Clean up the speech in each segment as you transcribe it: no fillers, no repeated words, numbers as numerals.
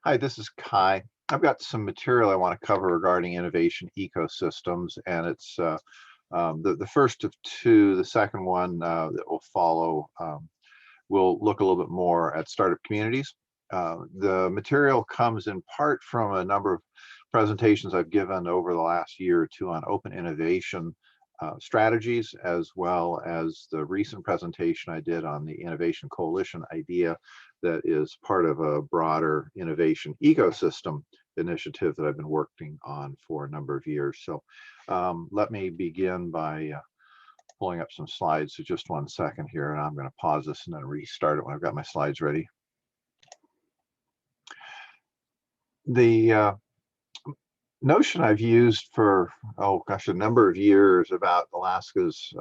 Hi, this is Kai. I've got some material I want to cover regarding innovation ecosystems, and it's the first of two. The second one that will follow will look a little bit more at startup communities. The material comes in part from a number of presentations I've given over the last year or two on open innovation strategies, as well as the recent presentation I did on the Innovation Coalition idea that is part of a broader innovation ecosystem initiative that I've been working on for a number of years. So let me begin by pulling up some slides. So just one second here, and I'm going to pause this and then restart it when I've got my slides ready. The notion I've used for, oh gosh, a number of years about Alaska's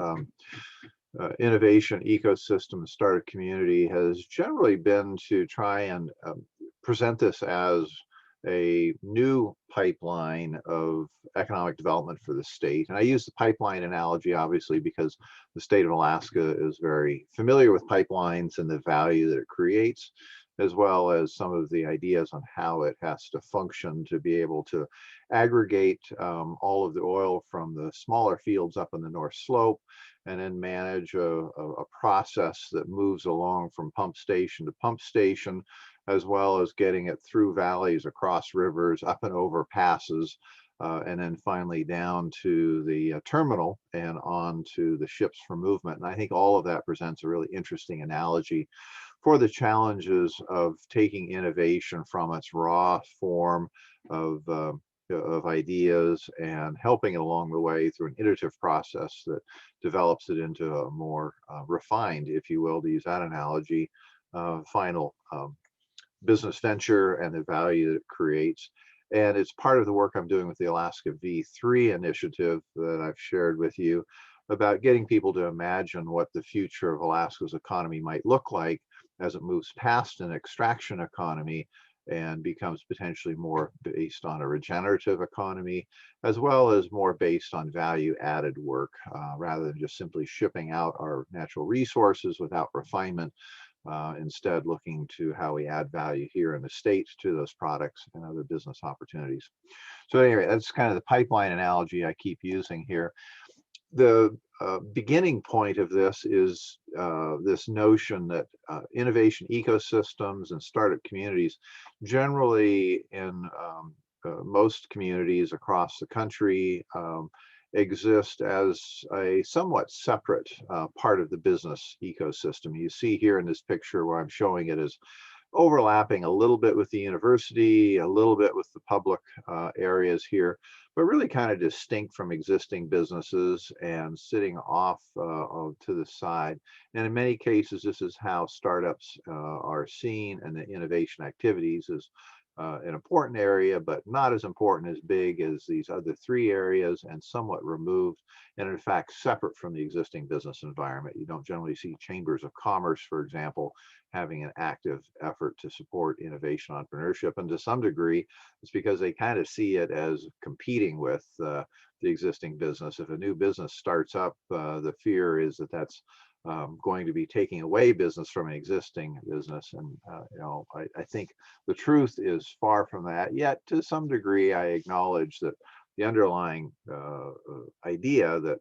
innovation ecosystem startup community has generally been to try and present this as a new pipeline of economic development for the state. And I use the pipeline analogy, obviously, because the state of Alaska is very familiar with pipelines and the value that it creates, as well as some of the ideas on how it has to function to be able to aggregate all of the oil from the smaller fields up on the North Slope, and then manage a process that moves along from pump station to pump station, as well as getting it through valleys, across rivers, up and over passes, and then finally down to the terminal and on to the ships for movement. And I think all of that presents a really interesting analogy for the challenges of taking innovation from its raw form of ideas and helping it along the way through an iterative process that develops it into a more refined, if you will, to use that analogy, final business venture and the value that it creates. And it's part of the work I'm doing with the Alaska V3 initiative that I've shared with you about getting people to imagine what the future of Alaska's economy might look like as it moves past an extraction economy and becomes potentially more based on a regenerative economy, as well as more based on value added work, rather than just simply shipping out our natural resources without refinement. Instead, looking to how we add value here in the state to those products and other business opportunities. So anyway, that's kind of the pipeline analogy I keep using here. The beginning point of this is this notion that innovation ecosystems and startup communities, generally in most communities across the country, exist as a somewhat separate part of the business ecosystem. You see here in this picture where I'm showing it as overlapping a little bit with the university, a little bit with the public areas here, but really kind of distinct from existing businesses and sitting off to the side. And in many cases, this is how startups are seen, and the innovation activities is an important area, but not as important as big as these other three areas, and somewhat removed and in fact separate from the existing business environment. You don't generally see chambers of commerce, for example, having an active effort to support innovation entrepreneurship. And to some degree, it's because they kind of see it as competing with the existing business. If a new business starts up, the fear is that that's going to be taking away business from an existing business. And I think the truth is far from that. Yet to some degree, I acknowledge that the underlying idea that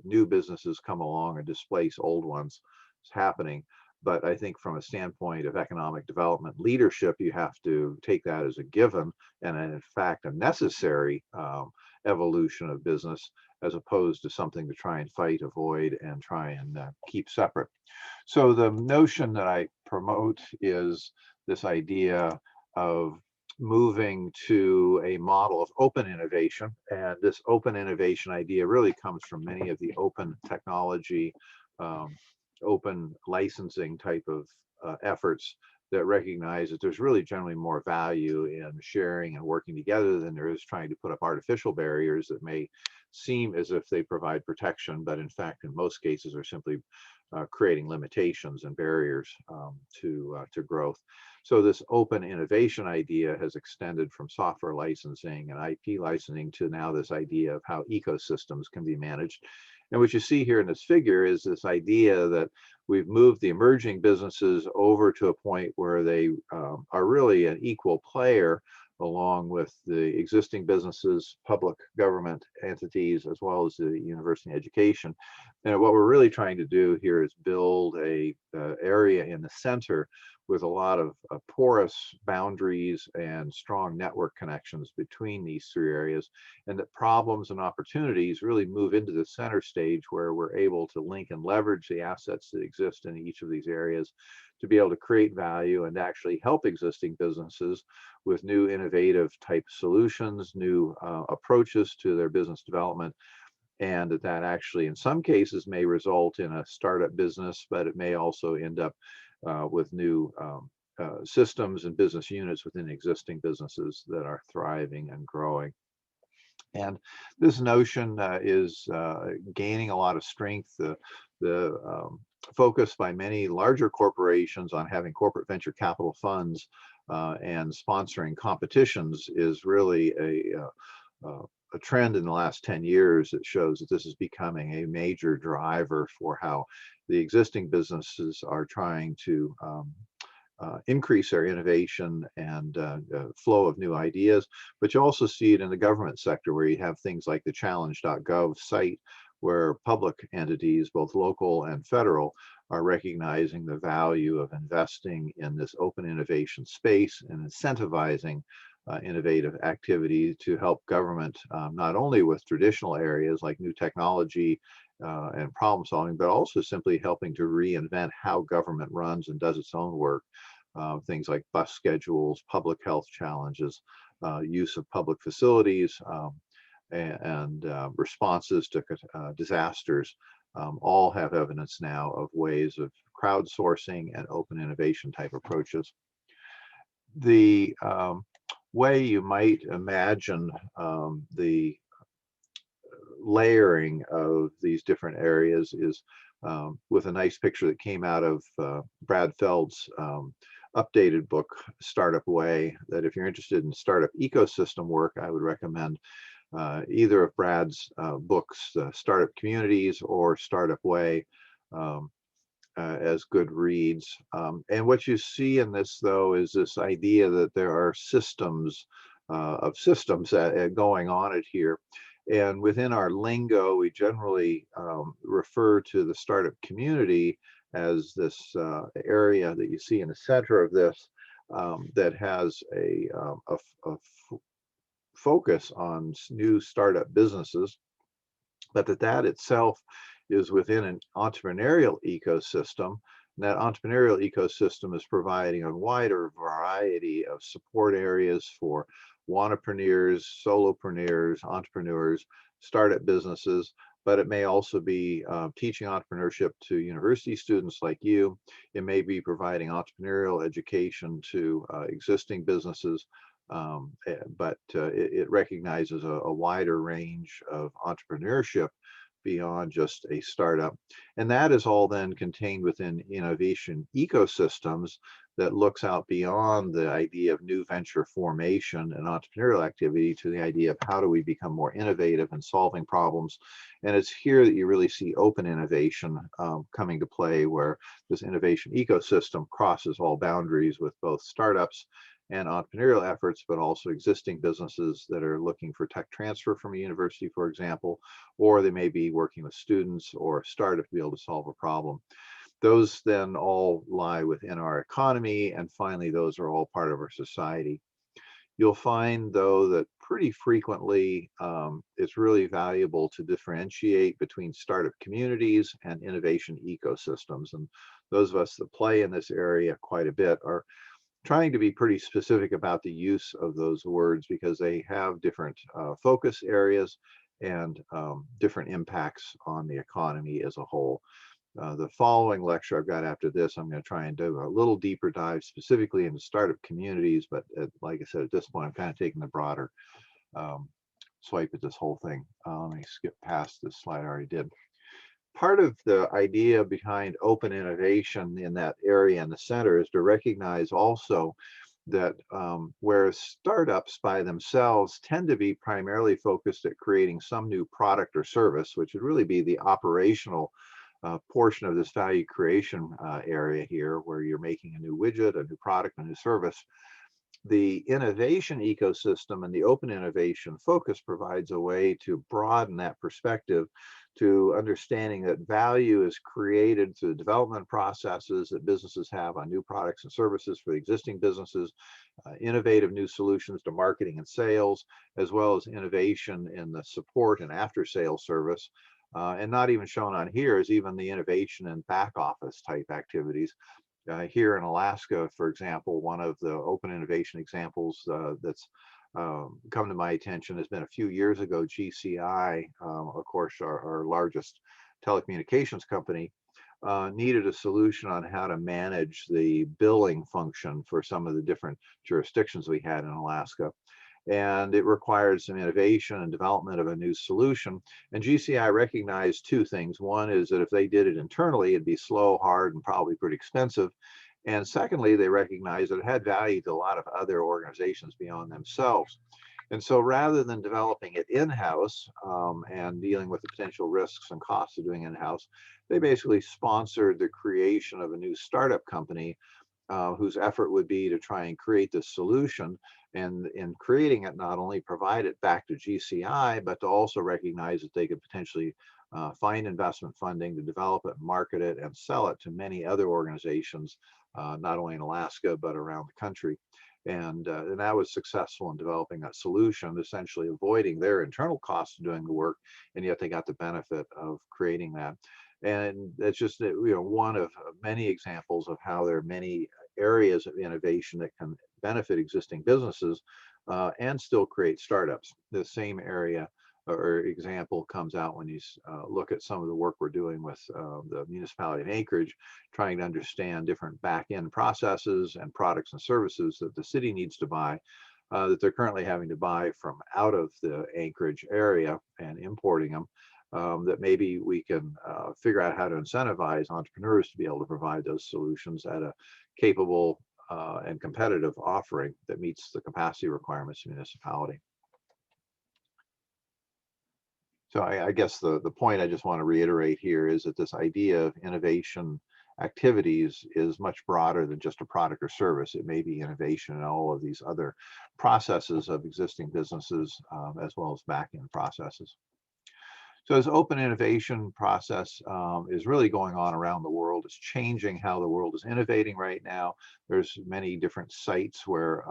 new businesses come along and displace old ones is happening. But I think from a standpoint of economic development leadership, you have to take that as a given and in fact a necessary evolution of business, as opposed to something to try and fight, avoid, and try and keep separate. So the notion that I promote is this idea of moving to a model of open innovation. And this open innovation idea really comes from many of the open technology, open licensing type of efforts that recognize that there's really generally more value in sharing and working together than there is trying to put up artificial barriers that may seem as if they provide protection, but in fact, in most cases, are simply creating limitations and barriers to growth. So this open innovation idea has extended from software licensing and IP licensing to now this idea of how ecosystems can be managed. And what you see here in this figure is this idea that we've moved the emerging businesses over to a point where they are really an equal player along with the existing businesses, public government entities, as well as the university education. And what we're really trying to do here is build a area in the center with a lot of porous boundaries and strong network connections between these three areas, and that problems and opportunities really move into the center stage where we're able to link and leverage the assets that exist in each of these areas to be able to create value and actually help existing businesses with new innovative type solutions, new approaches to their business development, and that actually in some cases may result in a startup business, but it may also end up with new systems and business units within existing businesses that are thriving and growing. And this notion is gaining a lot of strength. The focus by many larger corporations on having corporate venture capital funds and sponsoring competitions is really a trend in the last 10 years that shows that this is becoming a major driver for how the existing businesses are trying to increase their innovation and flow of new ideas. But you also see it in the government sector where you have things like the challenge.gov site where public entities, both local and federal, are recognizing the value of investing in this open innovation space and incentivizing innovative activity to help government not only with traditional areas like new technology and problem solving, but also simply helping to reinvent how government runs and does its own work. Things like bus schedules, public health challenges, use of public facilities, and responses to disasters all have evidence now of ways of crowdsourcing and open innovation type approaches. The way you might imagine the layering of these different areas is with a nice picture that came out of Brad Feld's updated book, Startup Way, that if you're interested in startup ecosystem work, I would recommend either of Brad's books, Startup Communities or Startup Way, as good reads. And what you see in this, though, is this idea that there are systems of systems going on it here. And within our lingo, we generally refer to the startup community as this area that you see in the center of this that has a focus on new startup businesses, but that itself is within an entrepreneurial ecosystem. And that entrepreneurial ecosystem is providing a wider variety of support areas for wantrepreneurs, solopreneurs, entrepreneurs, startup businesses, but it may also be teaching entrepreneurship to university students like you. It may be providing entrepreneurial education to existing businesses, but it recognizes a wider range of entrepreneurship beyond just a startup. And that is all then contained within innovation ecosystems that looks out beyond the idea of new venture formation and entrepreneurial activity to the idea of how do we become more innovative in solving problems. And it's here that you really see open innovation coming to play, where this innovation ecosystem crosses all boundaries with both startups and entrepreneurial efforts, but also existing businesses that are looking for tech transfer from a university, for example, or they may be working with students or a startup to be able to solve a problem. Those then all lie within our economy, and finally, those are all part of our society. You'll find, though, that pretty frequently it's really valuable to differentiate between startup communities and innovation ecosystems. And those of us that play in this area quite a bit are trying to be pretty specific about the use of those words because they have different focus areas and different impacts on the economy as a whole. The following lecture I've got after this, I'm going to try and do a little deeper dive specifically into startup communities, but like I said, at this point, I'm kind of taking the broader swipe at this whole thing. Let me skip past this slide I already did. Part of the idea behind open innovation in that area in the center is to recognize also that whereas startups by themselves tend to be primarily focused at creating some new product or service, which would really be the operational portion of this value creation area here, where you're making a new widget, a new product, a new service. The innovation ecosystem and the open innovation focus provides a way to broaden that perspective to understanding that value is created through the development processes that businesses have on new products and services for the existing businesses, innovative new solutions to marketing and sales, as well as innovation in the support and after sales service. And not even shown on here is even the innovation in back office type activities. Here in Alaska, for example, one of the open innovation examples that's come to my attention has been a few years ago. GCI, of course, our largest telecommunications company, needed a solution on how to manage the billing function for some of the different jurisdictions we had in Alaska. And it required some innovation and development of a new solution. And GCI recognized two things. One is that if they did it internally, it'd be slow, hard, and probably pretty expensive. And secondly, they recognized that it had value to a lot of other organizations beyond themselves. And so rather than developing it in-house and dealing with the potential risks and costs of doing in-house, they basically sponsored the creation of a new startup company whose effort would be to try and create this solution, and in creating it, not only provide it back to GCI, but to also recognize that they could potentially find investment funding to develop it, market it, and sell it to many other organizations, not only in Alaska, but around the country. And that was successful in developing that solution, essentially avoiding their internal costs of doing the work, and yet they got the benefit of creating that. And it's just one of many examples of how there are many areas of innovation that can benefit existing businesses and still create startups. The same area or example comes out when you look at some of the work we're doing with the municipality of Anchorage, trying to understand different back-end processes and products and services that the city needs to buy, that they're currently having to buy from out of the Anchorage area and importing them. That maybe we can figure out how to incentivize entrepreneurs to be able to provide those solutions at a capable and competitive offering that meets the capacity requirements of the municipality. So I guess the point I just want to reiterate here is that this idea of innovation activities is much broader than just a product or service. It may be innovation in all of these other processes of existing businesses, as well as back-end processes. So this open innovation process is really going on around the world. It's changing how the world is innovating right now. There's many different sites where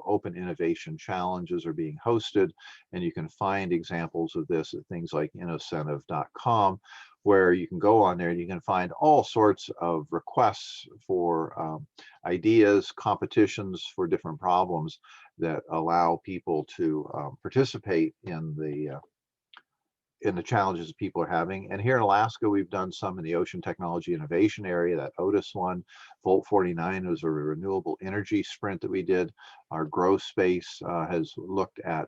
open innovation challenges are being hosted, and you can find examples of this at things like innocentive.com, where you can go on there and you can find all sorts of requests for ideas, competitions for different problems that allow people to participate in the challenges people are having. And here in Alaska, we've done some in the ocean technology innovation area. That Otis one, Volt 49 was a renewable energy sprint that we did. Our Grow Space has looked at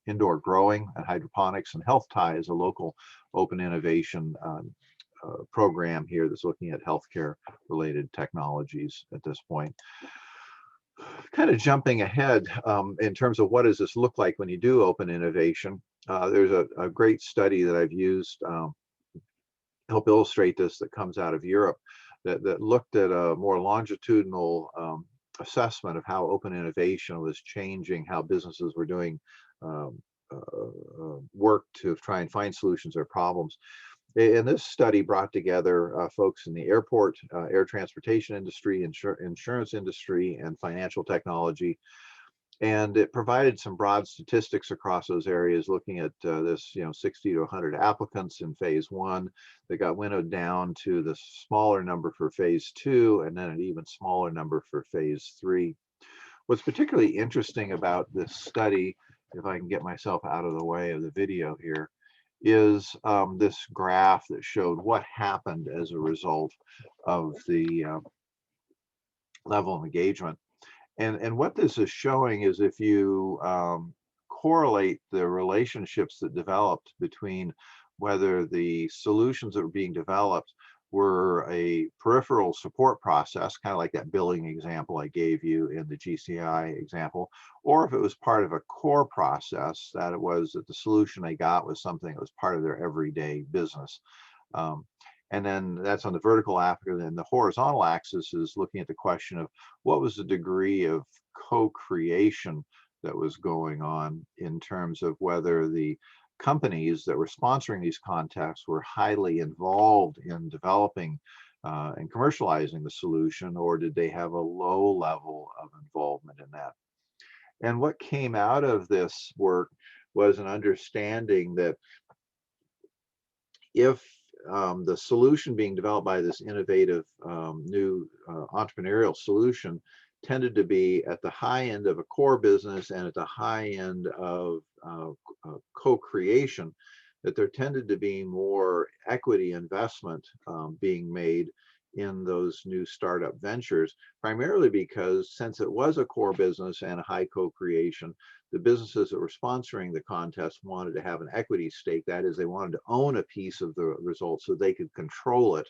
indoor growing and hydroponics, and Health Tie is a local open innovation program here that's looking at healthcare related technologies at this point. Kind of jumping ahead in terms of what does this look like when you do open innovation. There's a great study that I've used to help illustrate this that comes out of Europe that looked at a more longitudinal assessment of how open innovation was changing how businesses were doing work to try and find solutions or problems. And this study brought together folks in the airport, air transportation industry, insurance industry, and financial technology. And it provided some broad statistics across those areas, looking at this, 60 to 100 applicants in phase one. That got winnowed down to the smaller number for phase two, and then an even smaller number for phase three. What's particularly interesting about this study, if I can get myself out of the way of the video here, is this graph that showed what happened as a result of the level of engagement. And what this is showing is if you correlate the relationships that developed between whether the solutions that were being developed were a peripheral support process, kind of like that billing example I gave you in the GCI example, or if it was part of a core process, that it was that the solution they got was something that was part of their everyday business. Um, and then that's on the vertical axis, and the horizontal axis is looking at the question of what was the degree of co-creation that was going on in terms of whether the companies that were sponsoring these contests were highly involved in developing and commercializing the solution, or did they have a low level of involvement in that? And what came out of this work was an understanding that if the solution being developed by this innovative new entrepreneurial solution tended to be at the high end of a core business and at the high end of co-creation, that there tended to be more equity investment being made in those new startup ventures, primarily because since it was a core business and a high co-creation, the businesses that were sponsoring the contest wanted to have an equity stake. That is, they wanted to own a piece of the results so they could control it,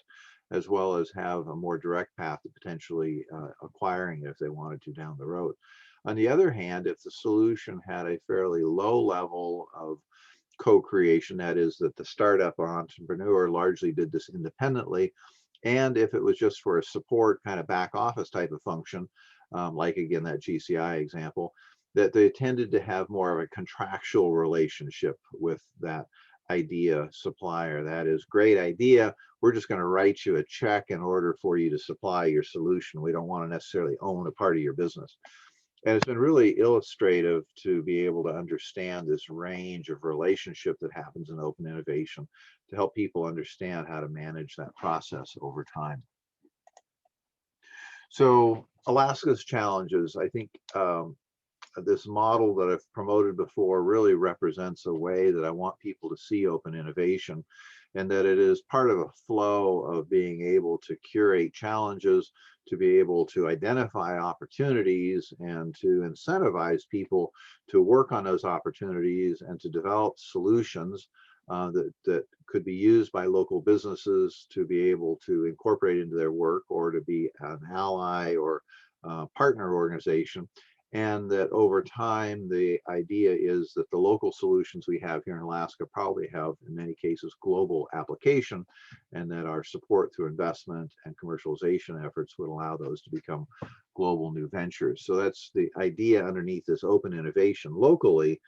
as well as have a more direct path to potentially acquiring it if they wanted to down the road. On the other hand, if the solution had a fairly low level of co-creation, that is, that the startup or entrepreneur largely did this independently, and if it was just for a support kind of back office type of function, like again that GCI example, that they tended to have more of a contractual relationship with that idea supplier. That is, great idea, we're just going to write you a check in order for you to supply your solution. We don't want to necessarily own a part of your business. And it's been really illustrative to be able to understand this range of relationship that happens in open innovation to help people understand how to manage that process over time. So Alaska's challenges, I think this model that I've promoted before really represents a way that I want people to see open innovation, and that it is part of a flow of being able to curate challenges, to be able to identify opportunities, and to incentivize people to work on those opportunities and to develop solutions that could be used by local businesses to be able to incorporate into their work, or to be an ally or partner organization. And that over time, the idea is that the local solutions we have here in Alaska probably have, in many cases, global application, and that our support through investment and commercialization efforts would allow those to become global new ventures. So that's the idea underneath this open innovation locally,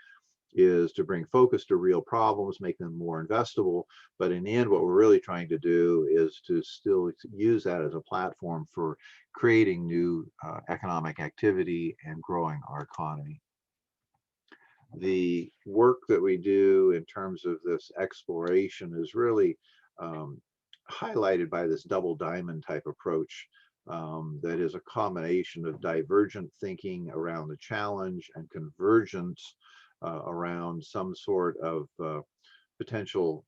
is to bring focus to real problems, make them more investable. But in the end, what we're really trying to do is to still use that as a platform for creating new economic activity and growing our economy. The work that we do in terms of this exploration is really highlighted by this double diamond type approach. That is a combination of divergent thinking around the challenge and convergence around some sort of potential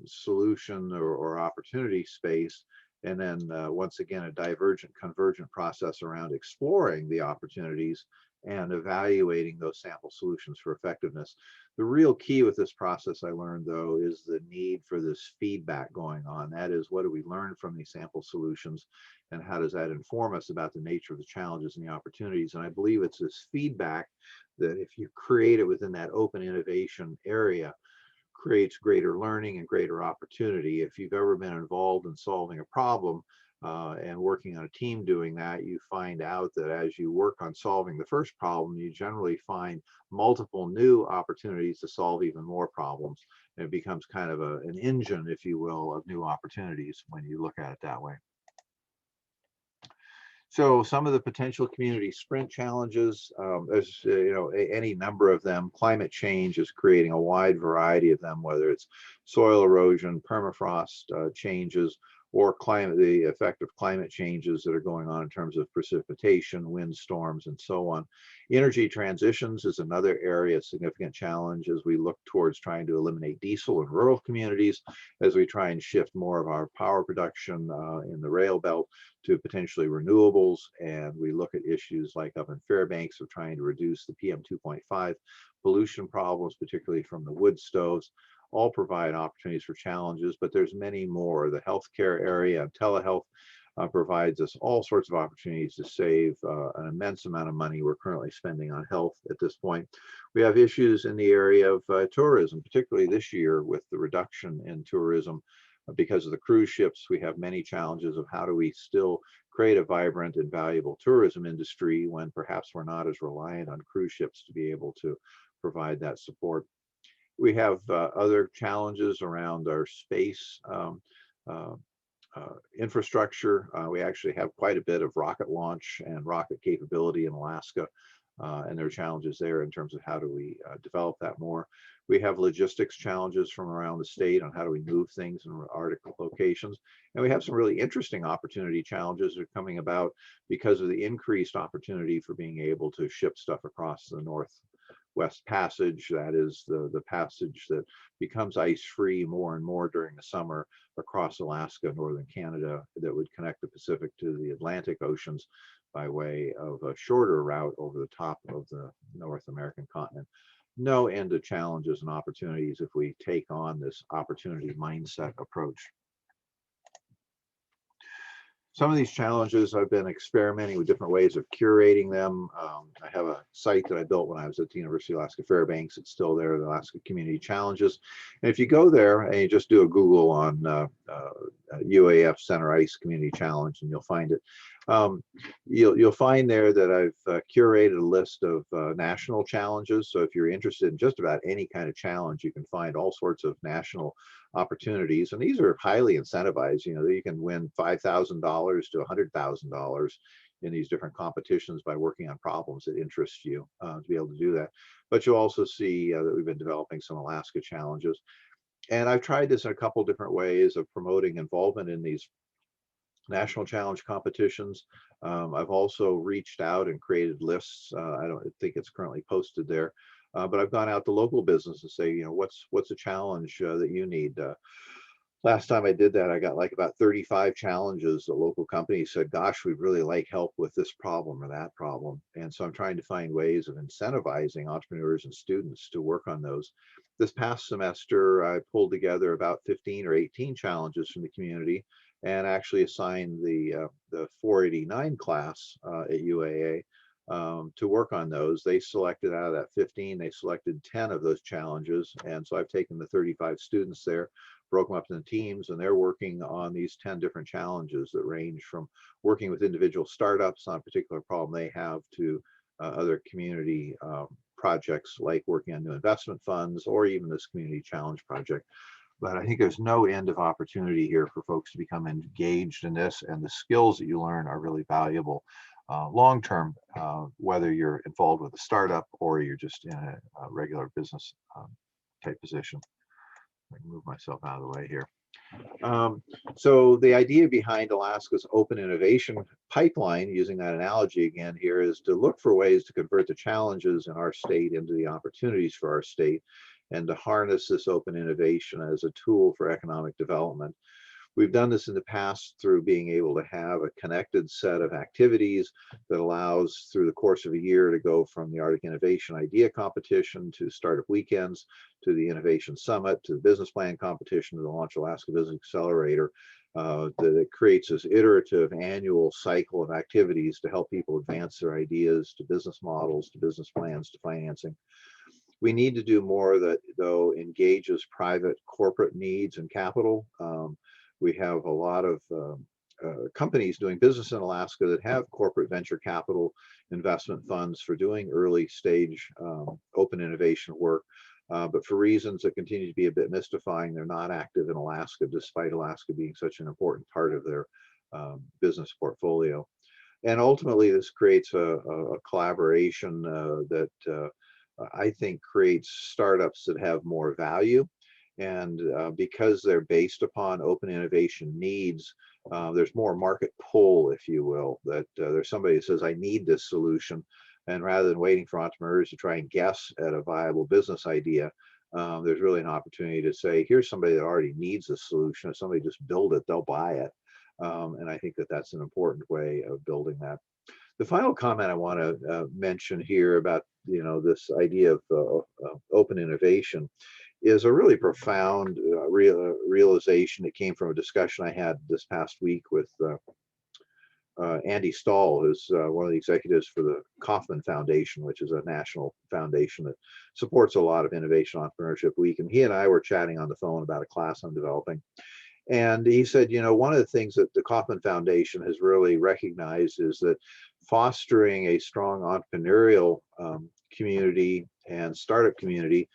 solution or opportunity space. And then once again, a divergent convergent process around exploring the opportunities and evaluating those sample solutions for effectiveness. The real key with this process, I learned, though, is the need for this feedback going on. That is, what do we learn from these sample solutions, and how does that inform us about the nature of the challenges and the opportunities? And I believe it's this feedback that, if you create it within that open innovation area, creates greater learning and greater opportunity. If you've ever been involved in solving a problem and working on a team doing that, you find out that as you work on solving the first problem, you generally find multiple new opportunities to solve even more problems. And it becomes kind of an engine, if you will, of new opportunities when you look at it that way. So some of the potential community sprint challenges, there's any number of them. Climate change is creating a wide variety of them, whether it's soil erosion, permafrost changes, or the effect of climate changes that are going on in terms of precipitation, windstorms, and so on. Energy transitions is another area of significant challenge as we look towards trying to eliminate diesel in rural communities, as we try and shift more of our power production in the rail belt to potentially renewables. And we look at issues like up in Fairbanks of trying to reduce the PM 2.5 pollution problems, particularly from the wood stoves. all provide opportunities for challenges, but there's many more. The healthcare area, telehealth, provides us all sorts of opportunities to save an immense amount of money we're currently spending on health at this point. We have issues in the area of tourism, particularly this year with the reduction in tourism because of the cruise ships. We have many challenges of how do we still create a vibrant and valuable tourism industry when perhaps we're not as reliant on cruise ships to be able to provide that support. We have other challenges around our space uh, infrastructure. We actually have quite a bit of rocket launch and rocket capability in Alaska, and there are challenges there in terms of how do we develop that more. We have logistics challenges from around the state on how do we move things in Arctic locations. And we have some really interesting opportunity challenges that are coming about because of the increased opportunity for being able to ship stuff across the Northwest Passage. That is the passage that becomes ice-free more and more during the summer across Alaska, northern Canada, that would connect the Pacific to the Atlantic Oceans by way of a shorter route over the top of the North American continent. No end of challenges and opportunities if we take on this opportunity mindset approach. Some of these challenges, I've been experimenting with different ways of curating them. I have a site that I built when I was at the University of Alaska Fairbanks. It's still there, the Alaska Community Challenges. And if you go there and you just do a Google on UAF Center Ice Community Challenge, and you'll find it. You'll find there that I've curated a list of national challenges. So if you're interested in just about any kind of challenge, you can find all sorts of national opportunities, and these are highly incentivized. You know, you can win $5,000 to $100,000 in these different competitions by working on problems that interest you to be able to do that. But you'll also see that we've been developing some Alaska challenges, and I've tried this in a couple different ways of promoting involvement in these national challenge competitions. I've also reached out and created lists. I don't think it's currently posted there, but I've gone out to local business and say, you know, what's a challenge that you need? Last time I did that, I got like about 35 challenges. The local company said, gosh, we'd really like help with this problem or that problem. And so I'm trying to find ways of incentivizing entrepreneurs and students to work on those. This past semester, I pulled together about 15 or 18 challenges from the community and actually assigned the 489 class at UAA to work on those. They selected out of that 15, they selected 10 of those challenges. And so I've taken the 35 students there, broke them up into teams, and they're working on these 10 different challenges that range from working with individual startups on a particular problem they have to other community projects like working on new investment funds or even this community challenge project. But I think there's no end of opportunity here for folks to become engaged in this, and the skills that you learn are really valuable long term, whether you're involved with a startup or you're just in a regular business type position. I can move myself out of the way here. So the idea behind Alaska's open innovation pipeline, using that analogy again here, is to look for ways to convert the challenges in our state into the opportunities for our state, and to harness this open innovation as a tool for economic development. We've done this in the past through being able to have a connected set of activities that allows, through the course of a year, to go from the Arctic Innovation Idea Competition to Startup Weekends, to the Innovation Summit, to the Business Plan Competition, to the Launch Alaska Business Accelerator. That it creates this iterative annual cycle of activities to help people advance their ideas to business models, to business plans, to financing. We need to do more that, though, engages private corporate needs and capital. We have a lot of companies doing business in Alaska that have corporate venture capital investment funds for doing early stage open innovation work. But for reasons that continue to be a bit mystifying, they're not active in Alaska, despite Alaska being such an important part of their business portfolio. And ultimately, this creates a collaboration that I think creates startups that have more value. And because they're based upon open innovation needs, there's more market pull, if you will, that there's somebody that says, I need this solution. And rather than waiting for entrepreneurs to try and guess at a viable business idea, there's really an opportunity to say, here's somebody that already needs a solution. If somebody just build it, they'll buy it. And I think that that's an important way of building that. The final comment I want to mention here about, you know, this idea of open innovation is a really profound realization that came from a discussion I had this past week with Andy Stahl, who's one of the executives for the Kauffman Foundation, which is a national foundation that supports a lot of Innovation Entrepreneurship Week. And he and I were chatting on the phone about a class I'm developing. And he said, you know, one of the things that the Kauffman Foundation has really recognized is that fostering a strong entrepreneurial community and startup community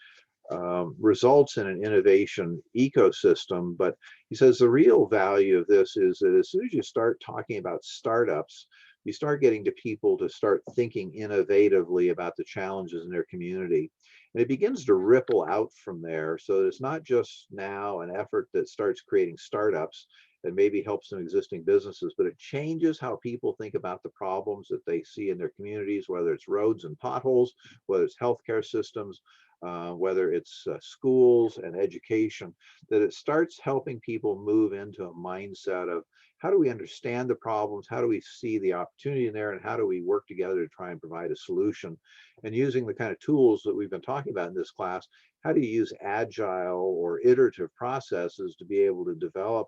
results in an innovation ecosystem. But he says the real value of this is that as soon as you start talking about startups, you start getting to people to start thinking innovatively about the challenges in their community. And it begins to ripple out from there. So it's not just now an effort that starts creating startups and maybe helps some existing businesses, but it changes how people think about the problems that they see in their communities, whether it's roads and potholes, whether it's healthcare systems, whether it's schools and education, that it starts helping people move into a mindset of how do we understand the problems, how do we see the opportunity in there, and how do we work together to try and provide a solution. And using the kind of tools that we've been talking about in this class, how do you use agile or iterative processes to be able to develop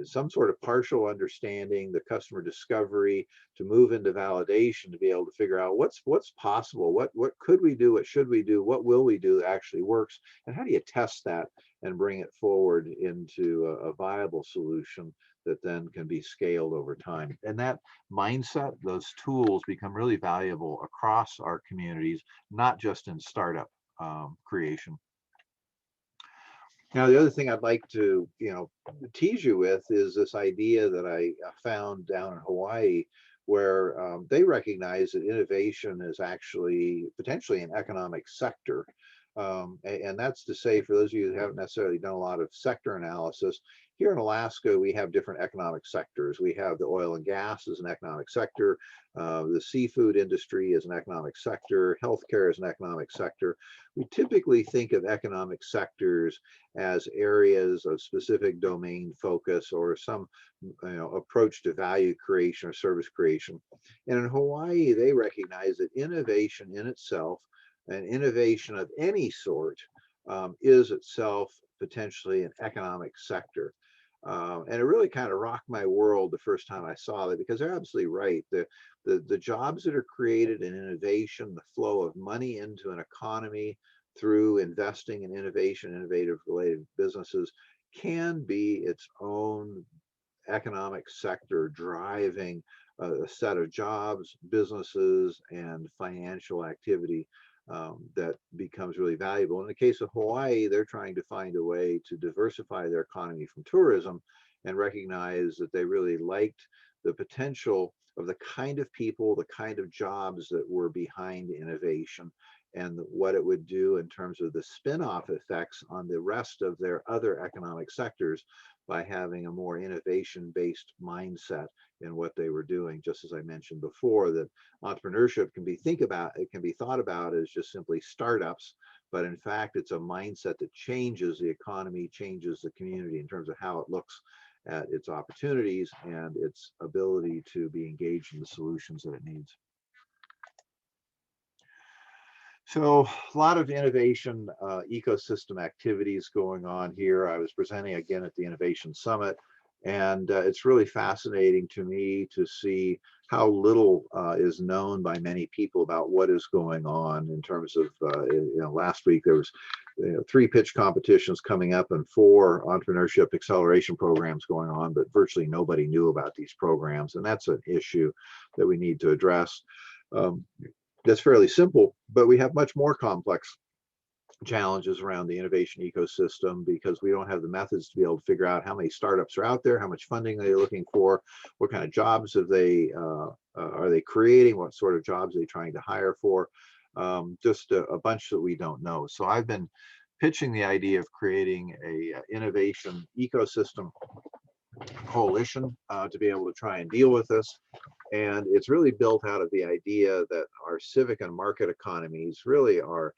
some sort of partial understanding, the customer discovery, to move into validation, to be able to figure out what's possible, what could we do, what should we do, what will we do that actually works, and how do you test that and bring it forward into a viable solution that then can be scaled over time. And that mindset, those tools become really valuable across our communities, not just in startup creation. Now, the other thing I'd like to, tease you with is this idea that I found down in Hawaii, where they recognize that innovation is actually potentially an economic sector. And that's to say, for those of you who haven't necessarily done a lot of sector analysis, here in Alaska, we have different economic sectors. We have the oil and gas as an economic sector. The seafood industry is an economic sector. Healthcare is an economic sector. We typically think of economic sectors as areas of specific domain focus or some approach to value creation or service creation. And in Hawaii, they recognize that innovation in itself, and innovation of any sort, is itself potentially an economic sector. And it really kind of rocked my world the first time I saw that, because they're absolutely right. The jobs that are created in innovation, the flow of money into an economy through investing in innovation, innovative related businesses, can be its own economic sector driving a set of jobs, businesses, and financial activity that becomes really valuable. In the case of Hawaii, they're trying to find a way to diversify their economy from tourism and recognize that they really liked the potential of the kind of people, the kind of jobs that were behind innovation, and what it would do in terms of the spin-off effects on the rest of their other economic sectors by having a more innovation-based mindset in what they were doing. Just as I mentioned before, that entrepreneurship can be thought about as just simply startups, but in fact, it's a mindset that changes the economy, changes the community in terms of how it looks at its opportunities and its ability to be engaged in the solutions that it needs. So a lot of innovation ecosystem activities going on here. I was presenting again at the Innovation Summit, and it's really fascinating to me to see how little is known by many people about what is going on in terms of, last week there was 3 pitch competitions coming up and 4 entrepreneurship acceleration programs going on, but virtually nobody knew about these programs. And that's an issue that we need to address. That's fairly simple, but we have much more complex challenges around the innovation ecosystem because we don't have the methods to be able to figure out how many startups are out there, how much funding they're looking for, what kind of jobs are they creating, what sort of jobs are they trying to hire for, just a bunch that we don't know. So I've been pitching the idea of creating a innovation ecosystem coalition to be able to try and deal with this. And it's really built out of the idea that our civic and market economies really are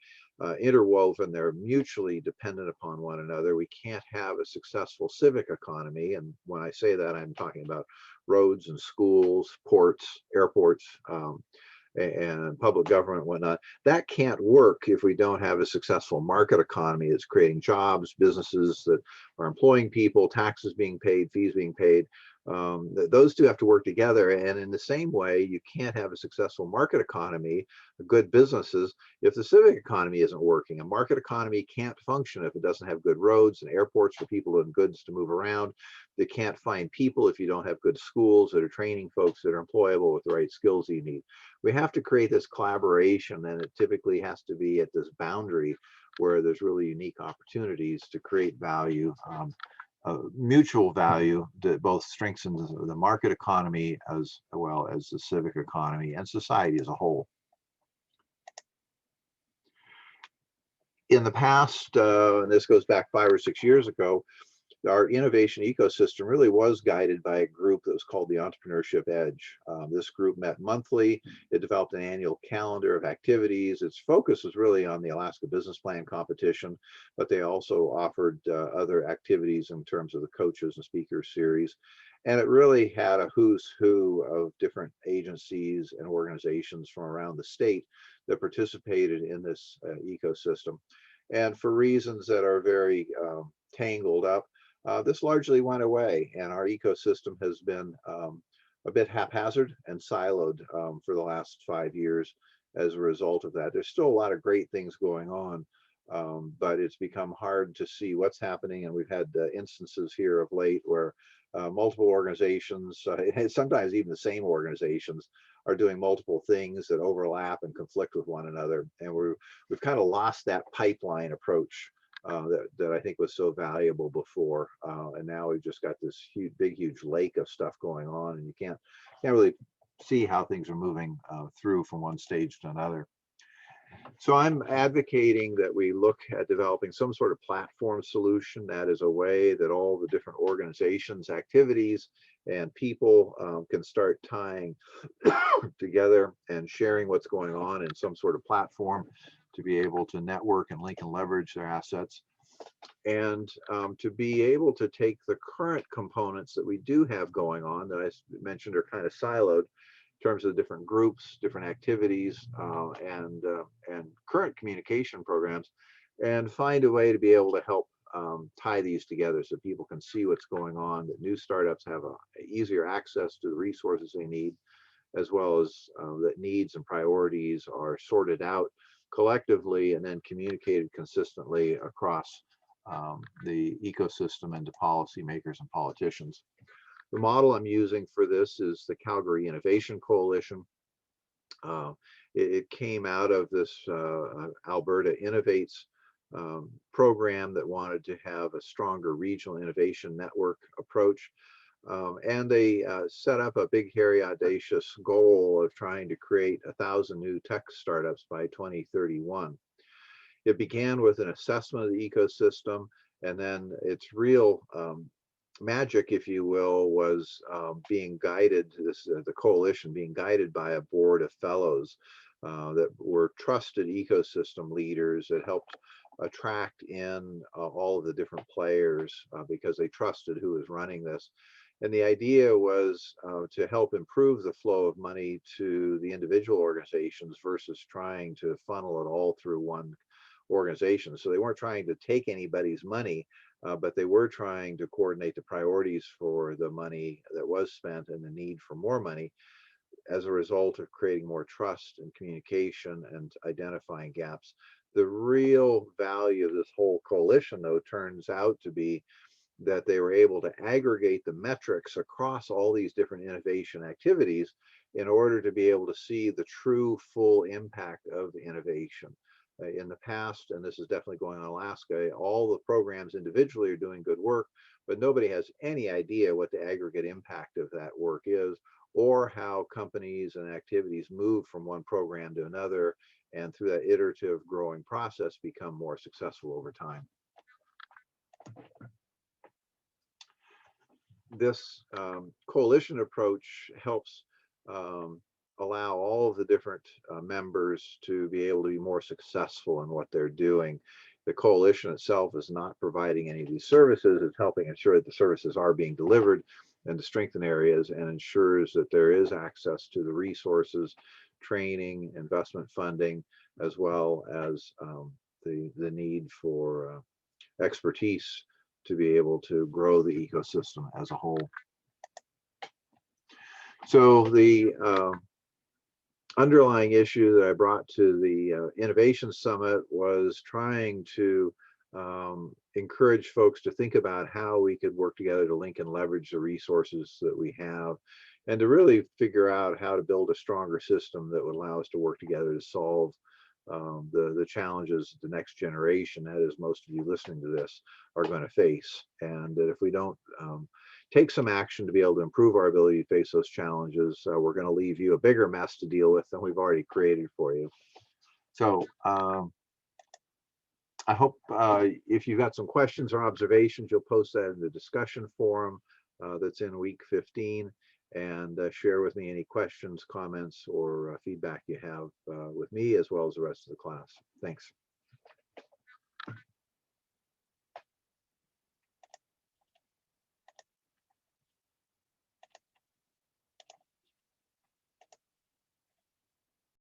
interwoven. They're mutually dependent upon one another. We can't have a successful civic economy. And when I say that, I'm talking about roads and schools, ports, airports, and public government and whatnot. That can't work if we don't have a successful market economy that's creating jobs, businesses that are employing people, taxes being paid, fees being paid. Those two have to work together. And in the same way, you can't have a successful market economy, good businesses, if the civic economy isn't working. A market economy can't function if it doesn't have good roads and airports for people and goods to move around. They can't find people if you don't have good schools that are training folks that are employable with the right skills you need. We have to create this collaboration, and it typically has to be at this boundary where there's really unique opportunities to create value, mutual value that both strengthens the market economy as well as the civic economy and society as a whole. In the past, and this goes back 5 or 6 years ago, our innovation ecosystem really was guided by a group that was called the Entrepreneurship Edge. This group met monthly. It developed an annual calendar of activities. Its focus was really on the Alaska Business Plan competition, but they also offered other activities in terms of the coaches and speakers series. And it really had a who's who of different agencies and organizations from around the state that participated in this ecosystem. And for reasons that are very tangled up, this largely went away, and our ecosystem has been a bit haphazard and siloed for the last 5 years as a result of that. There's still a lot of great things going on, but it's become hard to see what's happening, and we've had instances here of late where multiple organizations, sometimes even the same organizations, are doing multiple things that overlap and conflict with one another, and we've kind of lost that pipeline approach that I think was so valuable before, and now we've just got this huge lake of stuff going on, and you can't really see how things are moving through from one stage to another. So I'm advocating that we look at developing some sort of platform solution that is a way that all the different organizations, activities, and people can start tying together and sharing what's going on in some sort of platform to be able to network and link and leverage their assets, and to be able to take the current components that we do have going on that I mentioned are kind of siloed in terms of different groups, different activities, and current communication programs, and find a way to be able to help tie these together so people can see what's going on, that new startups have easier access to the resources they need, as well as that needs and priorities are sorted out collectively and then communicated consistently across the ecosystem and to policymakers and politicians. The model I'm using for this is the Calgary Innovation Coalition. It came out of this Alberta Innovates program that wanted to have a stronger regional innovation network approach. And they set up a big, hairy, audacious goal of trying to create 1,000 new tech startups by 2031. It began with an assessment of the ecosystem, and then its real magic, if you will, was being guided, the coalition being guided by a board of fellows that were trusted ecosystem leaders that helped attract in all of the different players because they trusted who was running this. And the idea was to help improve the flow of money to the individual organizations versus trying to funnel it all through one organization. So they weren't trying to take anybody's money, but they were trying to coordinate the priorities for the money that was spent and the need for more money as a result of creating more trust and communication and identifying gaps. The real value of this whole coalition, though, turns out to be that they were able to aggregate the metrics across all these different innovation activities in order to be able to see the true full impact of the innovation. In the past, and this is definitely going on in Alaska, all the programs individually are doing good work, but nobody has any idea what the aggregate impact of that work is, or how companies and activities move from one program to another, and through that iterative growing process become more successful over time. This coalition approach helps allow all of the different members to be able to be more successful in what they're doing. The coalition itself is not providing any of these services. It's helping ensure that the services are being delivered and to strengthen areas, and ensures that there is access to the resources training, investment funding, as well as the need for expertise to be able to grow the ecosystem as a whole. So the underlying issue that I brought to the Innovation Summit was trying to encourage folks to think about how we could work together to link and leverage the resources that we have, and to really figure out how to build a stronger system that would allow us to work together to solve the challenges the next generation, that is most of you listening to this, are going to face. And that if we don't take some action to be able to improve our ability to face those challenges, we're going to leave you a bigger mess to deal with than we've already created for you. So I hope if you've got some questions or observations, you'll post that in the discussion forum that's in week 15, and share with me any questions, comments, or feedback you have with me, as well as the rest of the class. Thanks.